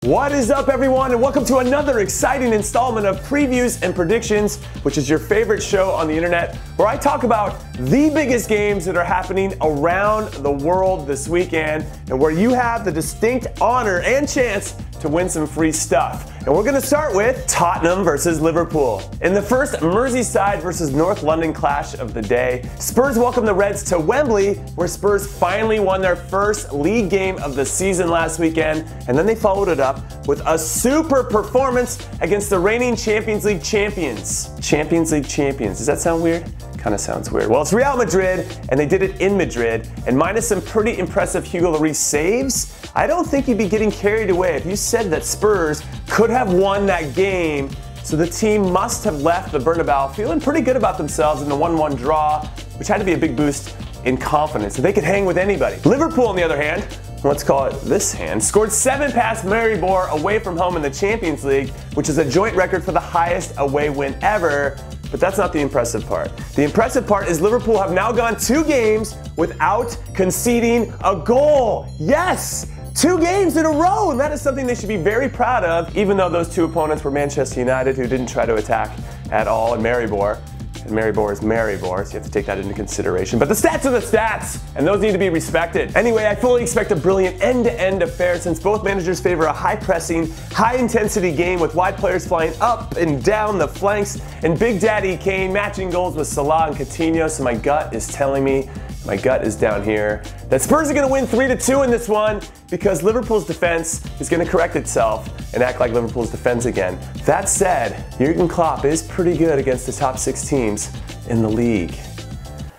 What is up, everyone, and welcome to another exciting installment of Previews and Predictions, which is your favorite show on the internet, where I talk about the biggest games that are happening around the world this weekend, and where you have the distinct honor and chance to win some free stuff. And we're going to start with Tottenham versus Liverpool. In the first Merseyside versus North London clash of the day, Spurs welcomed the Reds to Wembley, where Spurs finally won their first league game of the season last weekend, and then they followed it up with a super performance against the reigning Champions League champions. Champions League champions. Does that sound weird? Kind of sounds weird. Well, it's Real Madrid, and they did it in Madrid, and minus some pretty impressive Hugo Lloris saves, I don't think you'd be getting carried away if you said that Spurs could have won that game. So the team must have left the Bernabeu feeling pretty good about themselves in the 1-1 draw, which had to be a big boost in confidence. So they could hang with anybody. Liverpool, on the other hand, let's call it this hand, scored 7 past Maribor away from home in the Champions League, which is a joint record for the highest away win ever. But that's not the impressive part. The impressive part is Liverpool have now gone 2 games without conceding a goal. Yes! 2 games in a row, and that is something they should be very proud of, even though those 2 opponents were Manchester United, who didn't try to attack at all, and Maribor. And Maribor is Maribor, so you have to take that into consideration. But the stats are the stats, and those need to be respected. Anyway, I fully expect a brilliant end-to-end affair since both managers favor a high-pressing, high-intensity game with wide players flying up and down the flanks, and Big Daddy Kane matching goals with Salah and Coutinho, so my gut is telling me, my gut is down here, that Spurs are going to win 3-2 in this one because Liverpool's defense is going to correct itself and act like Liverpool's defense again. That said, Jurgen Klopp is pretty good against the top 6 teams in the league. Did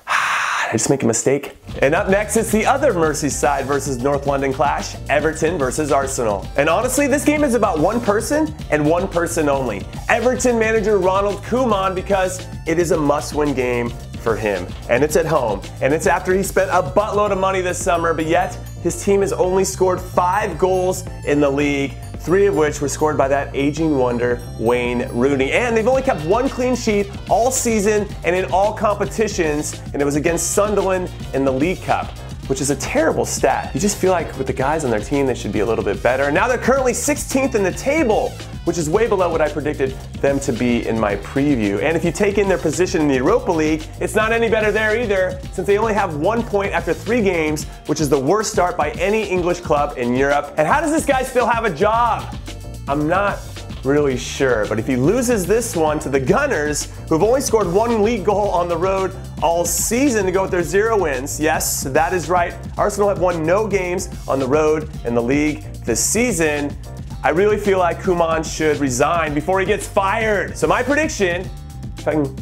I just make a mistake? And up next, it's the other Merseyside versus North London clash, Everton versus Arsenal. And honestly, this game is about one person and one person only. Everton manager Ronald Koeman, because it is a must-win game for him. And it's at home. And it's after he spent a buttload of money this summer, but yet his team has only scored 5 goals in the league, 3 of which were scored by that aging wonder, Wayne Rooney. And they've only kept 1 clean sheet all season and in all competitions, and it was against Sunderland in the League Cup, which is a terrible stat. You just feel like with the guys on their team, they should be a little bit better. And now they're currently 16th in the table, which is way below what I predicted them to be in my preview. And if you take in their position in the Europa League, it's not any better there either, since they only have 1 point after 3 games, which is the worst start by any English club in Europe. And how does this guy still have a job? I'm not really sure, but if he loses this one to the Gunners, who've only scored 1 league goal on the road all season to go with their 0 wins. Yes, that is right. Arsenal have won no games on the road in the league this season. I really feel like Koeman should resign before he gets fired. So my prediction, if I can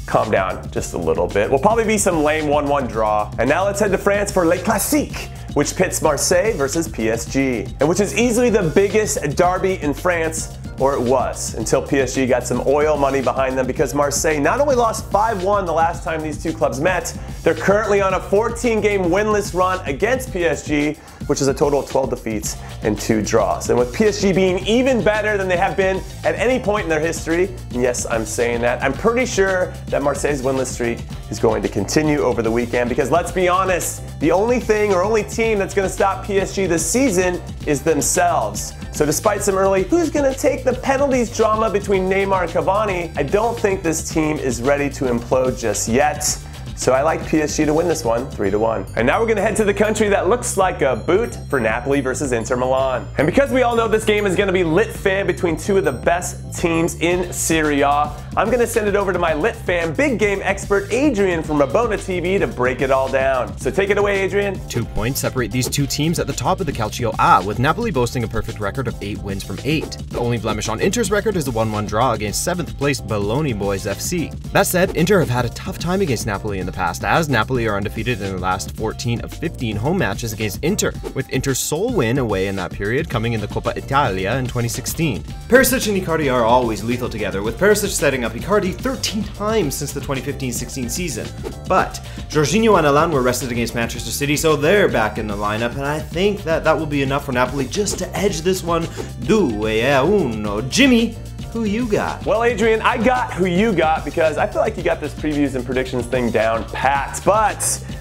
calm down just a little bit, will probably be some lame 1-1 draw. And now let's head to France for Le Classique, which pits Marseille versus PSG, and which is easily the biggest derby in France, or it was, until PSG got some oil money behind them, because Marseille not only lost 5-1 the last time these 2 clubs met, they're currently on a 14-game winless run against PSG, which is a total of 12 defeats and 2 draws. And with PSG being even better than they have been at any point in their history, and yes, I'm saying that, I'm pretty sure that Marseille's winless streak is going to continue over the weekend, because let's be honest, the only thing or only team that's going to stop PSG this season is themselves. So despite some early who's going to take the penalties drama between Neymar and Cavani, I don't think this team is ready to implode just yet. So I like PSG to win this one, 3-1. And now we're going to head to the country that looks like a boot for Napoli versus Inter Milan. And because we all know this game is going to be lit fan between 2 of the best teams in Serie A, I'm going to send it over to my lit fan big game expert Adrian from Rabona TV to break it all down. So take it away, Adrian. 2 points separate these 2 teams at the top of the Calcio A, with Napoli boasting a perfect record of 8 wins from 8. The only blemish on Inter's record is the 1-1 draw against 7th placed Bologna Boys FC. That said, Inter have had a tough time against Napoli in the past, as Napoli are undefeated in their last 14 of 15 home matches against Inter, with Inter's sole win away in that period coming in the Coppa Italia in 2016. Perisic and Icardi are always lethal together, with Perisic setting up Icardi 13 times since the 2015-16 season. But Jorginho and Alan were rested against Manchester City, so they're back in the lineup, and I think that will be enough for Napoli just to edge this one 2-1. Jimmy, who you got? Well, Adrian, I got who you got because I feel like you got this previews and predictions thing down pat, but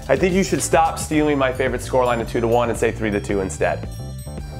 I think you should stop stealing my favorite scoreline of 2-1 and say 3-2 instead.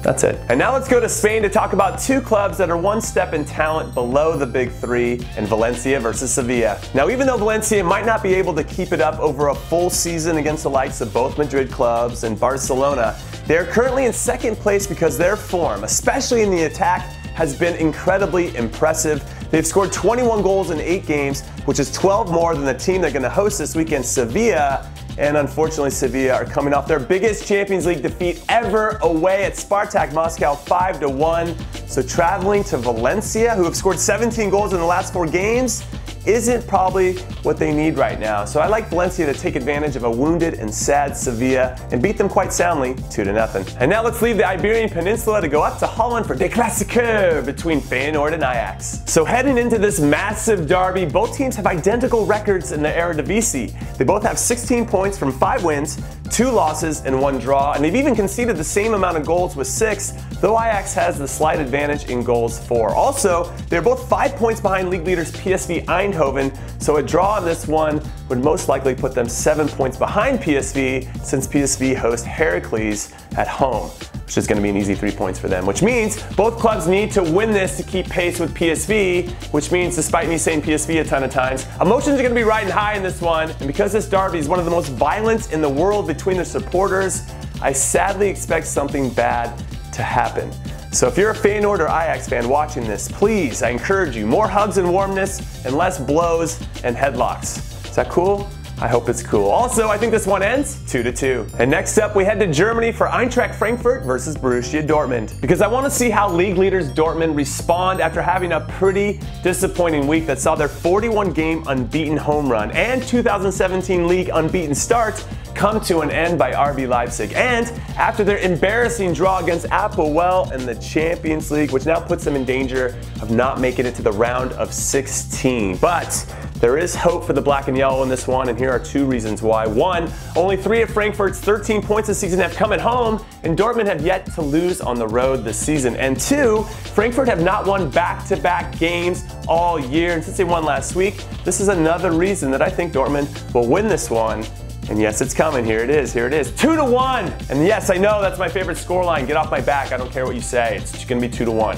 That's it. And now let's go to Spain to talk about two clubs that are one step in talent below the big three in Valencia versus Sevilla. Now, even though Valencia might not be able to keep it up over a full season against the likes of both Madrid clubs and Barcelona, they're currently in second place because their form, especially in the attack, has been incredibly impressive. They've scored 21 goals in 8 games, which is 12 more than the team they're going to host this weekend, Sevilla. And unfortunately, Sevilla are coming off their biggest Champions League defeat ever away at Spartak Moscow 5-1. So traveling to Valencia, who have scored 17 goals in the last 4 games, isn't probably what they need right now. So I like Valencia to take advantage of a wounded and sad Sevilla and beat them quite soundly 2-0. And now let's leave the Iberian Peninsula to go up to Holland for De Klassieker between Feyenoord and Ajax. So heading into this massive derby, both teams have identical records in the Eredivisie. They both have 16 points from 5 wins, 2 losses, and 1 draw, and they've even conceded the same amount of goals with 6, though Ajax has the slight advantage in goals for. Also, they're both 5 points behind league leaders PSV Eindhoven, so a draw on this one would most likely put them 7 points behind PSV, since PSV host Heracles at home, which is going to be an easy 3 points for them, which means both clubs need to win this to keep pace with PSV, which means, despite me saying PSV a ton of times, emotions are going to be riding high in this one, and because this derby is one of the most violent in the world between the supporters, I sadly expect something bad to happen. So if you're a Feyenoord or Ajax fan watching this, please, I encourage you, more hugs and warmness and less blows and headlocks. Is that cool? I hope it's cool. Also, I think this one ends 2-2. And next up, we head to Germany for Eintracht Frankfurt versus Borussia Dortmund, because I want to see how league leaders Dortmund respond after having a pretty disappointing week that saw their 41-game unbeaten home run and 2017 league unbeaten start come to an end by RB Leipzig, and after their embarrassing draw against Apoel in the Champions League, which now puts them in danger of not making it to the round of 16. But there is hope for the black and yellow in this one, and here are 2 reasons why. 1, only 3 of Frankfurt's 13 points this season have come at home, and Dortmund have yet to lose on the road this season. And 2, Frankfurt have not won back-to-back games all year, and since they won last week, this is another reason that I think Dortmund will win this one. And yes, it's coming. Here it is. 2-1. And yes, I know that's my favorite scoreline. Get off my back. I don't care what you say. It's going to be 2-1.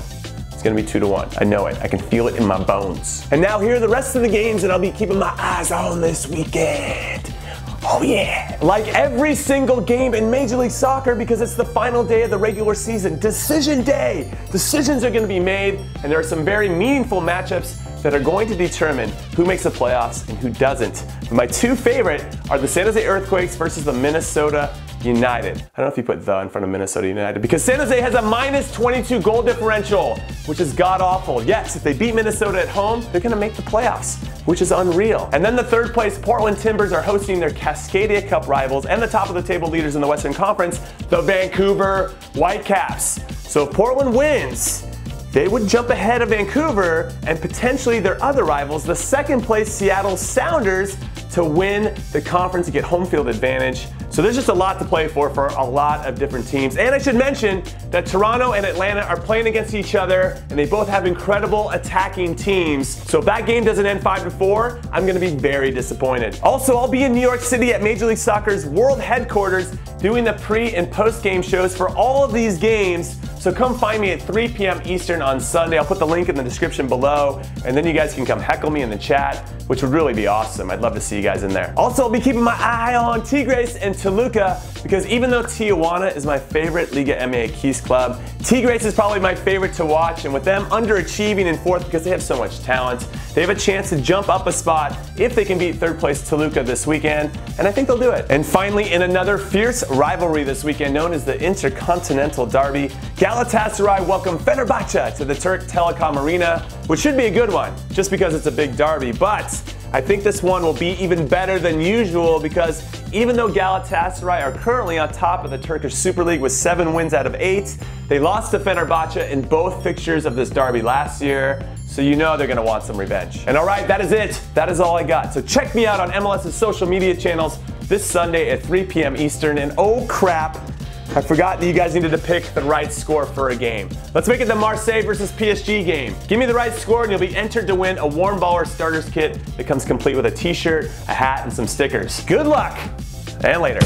It's going to be 2-1. I know it. I can feel it in my bones. And now here are the rest of the games that I'll be keeping my eyes on this weekend. Oh yeah. Like every single game in Major League Soccer, because it's the final day of the regular season. Decision day. Decisions are going to be made, and there are some very meaningful matchups that are going to determine who makes the playoffs and who doesn't. But my 2 favorite are the San Jose Earthquakes versus the Minnesota United. I don't know if you put the in front of Minnesota United, because San Jose has a -22 goal differential, which is god-awful. Yes, if they beat Minnesota at home, they're going to make the playoffs, which is unreal. And then the 3rd place Portland Timbers are hosting their Cascadia Cup rivals and the top of the table leaders in the Western Conference, the Vancouver Whitecaps. So if Portland wins, they would jump ahead of Vancouver and potentially their other rivals, the 2nd place Seattle Sounders, to win the conference and get home field advantage. So there's just a lot to play for a lot of different teams. And I should mention that Toronto and Atlanta are playing against each other, and they both have incredible attacking teams. So if that game doesn't end 5-4, I'm going to be very disappointed. Also, I'll be in New York City at Major League Soccer's world headquarters doing the pre- and post-game shows for all of these games. So come find me at 3 p.m. Eastern on Sunday. I'll put the link in the description below, and then you guys can come heckle me in the chat, which would really be awesome. I'd love to see you guys in there. Also, I'll be keeping my eye on Tigres and Toluca, because even though Tijuana is my favorite Liga MX club, Tigres is probably my favorite to watch, and with them underachieving in 4th because they have so much talent, they have a chance to jump up a spot if they can beat 3rd place Toluca this weekend, and I think they'll do it. And finally, in another fierce rivalry this weekend known as the Intercontinental Derby, Galatasaray welcome Fenerbahce to the Turk Telekom Arena, which should be a good one, just because it's a big derby. But I think this one will be even better than usual, because even though Galatasaray are currently on top of the Turkish Super League with 7 wins out of 8, they lost to Fenerbahce in both fixtures of this derby last year. So you know they're going to want some revenge. And alright, that is it. That is all I got. So check me out on MLS's social media channels this Sunday at 3 p.m. Eastern. And oh crap, I forgot that you guys needed to pick the right score for a game. Let's make it the Marseille versus PSG game. Give me the right score and you'll be entered to win a Warm Baller Starters Kit that comes complete with a t-shirt, a hat, and some stickers. Good luck, and later.